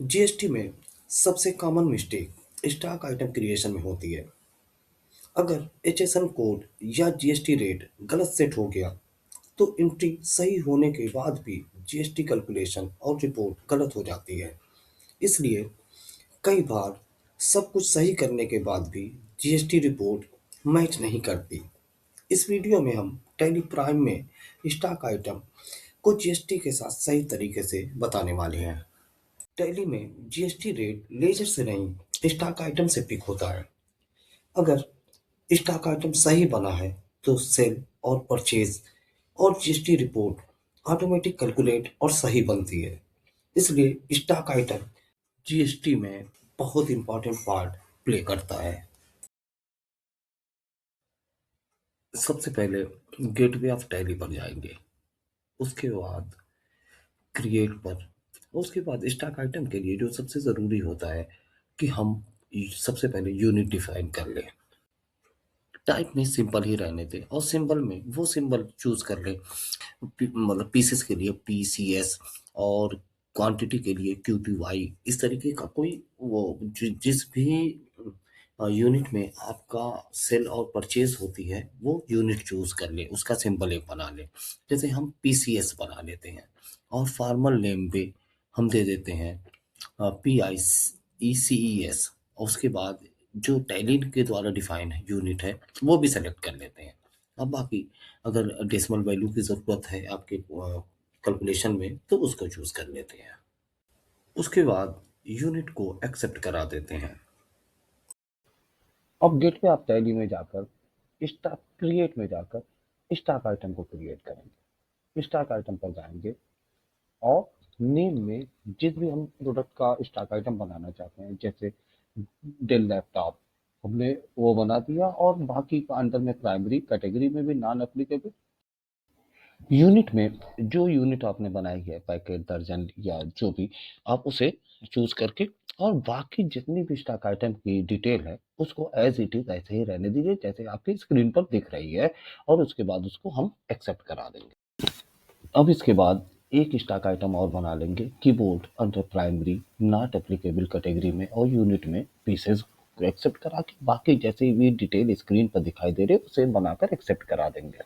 GST में सबसे common mistake stock item creation में होती है। अगर एचएसएन कोड या जीएसटी रेट गलत सेट हो गया, तो एंट्री सही होने के बाद भी जीएसटी कैलकुलेशन और रिपोर्ट गलत हो जाती है। इसलिए कई बार सब कुछ सही करने के बाद भी जीएसटी रिपोर्ट मैच नहीं करती। इस वीडियो में हम टैली प्राइम में स्टॉक आइटम को जीएसटी के साथ सही तरीके से बताने वाले हैं। टैली में जीएसटी रेट लेजर से नहीं, स्टॉक आइटम से पिक होता है। अगर स्टॉक आइटम सही बना है तो सेल और परचेज और जीएसटी रिपोर्ट ऑटोमेटिक कैलकुलेट और सही बनती है। इसलिए स्टॉक आइटम जीएसटी में बहुत इंपॉर्टेंट पार्ट प्ले करता है। सबसे पहले गेटवे ऑफ टैली पर जाएंगे, उसके बाद क्रिएट पर, उसके बाद स्टॉक आइटम के लिए जो सबसे ज़रूरी होता है कि हम सबसे पहले यूनिट डिफाइन कर लें। टाइप में सिंपल ही रहने दें और सिंबल में वो सिंबल चूज कर लें, मतलब पीसेस के लिए पीसीएस और क्वांटिटी के लिए क्यूटीवाई। इस तरीके का कोई वो जिस भी यूनिट में आपका सेल और परचेज होती है वो यूनिट चूज कर ले, उसका सिंबल एक बना ले। जैसे हम पीसीएस बना लेते हैं और फॉर्मल नेम पे हम दे देते हैं P I E C E S, और उसके बाद जो टैली के द्वारा डिफाइन है यूनिट है वो भी सेलेक्ट कर लेते हैं। अब बाकी अगर डेसिमल वैल्यू की ज़रूरत है आपके कैलकुलेशन में तो उसको चूज़ कर लेते हैं। उसके बाद यूनिट को एक्सेप्ट करा देते हैं। अब गेट पे आप टैली में जाकर स्टॉक क्रिएट में जाकर स्टॉक आइटम को क्रिएट करेंगे। स्टॉक आइटम पर जाएंगे और नेम में जिस भी हम प्रोडक्ट का स्टॉक आइटम बनाना चाहते हैं, जैसे डेल लैपटॉप, हमने वो बना दिया और बाकी का अंडर में प्राइमरी कैटेगरी में भी नॉन एप्लीकेबल। यूनिट में जो यूनिट आपने बनाई है, पैकेट, दर्जन या जो भी, आप उसे चूज करके और बाकी जितनी भी स्टॉक आइटम की डिटेल है उसको एज इट इज ऐसे ही रहने दीजिए जैसे आपकी स्क्रीन पर दिख रही है, और उसके बाद उसको हम एक्सेप्ट करा देंगे। अब इसके बाद एक स्टॉक आइटम और बना लेंगे, keyboard under primary not applicable category में और यूनिट में पीसेस को एक्सेप्ट करा के बाकी जैसे भी डिटेल स्क्रीन पर दिखाई दे रहे उसे बनाकर एक्सेप्ट करा देंगे।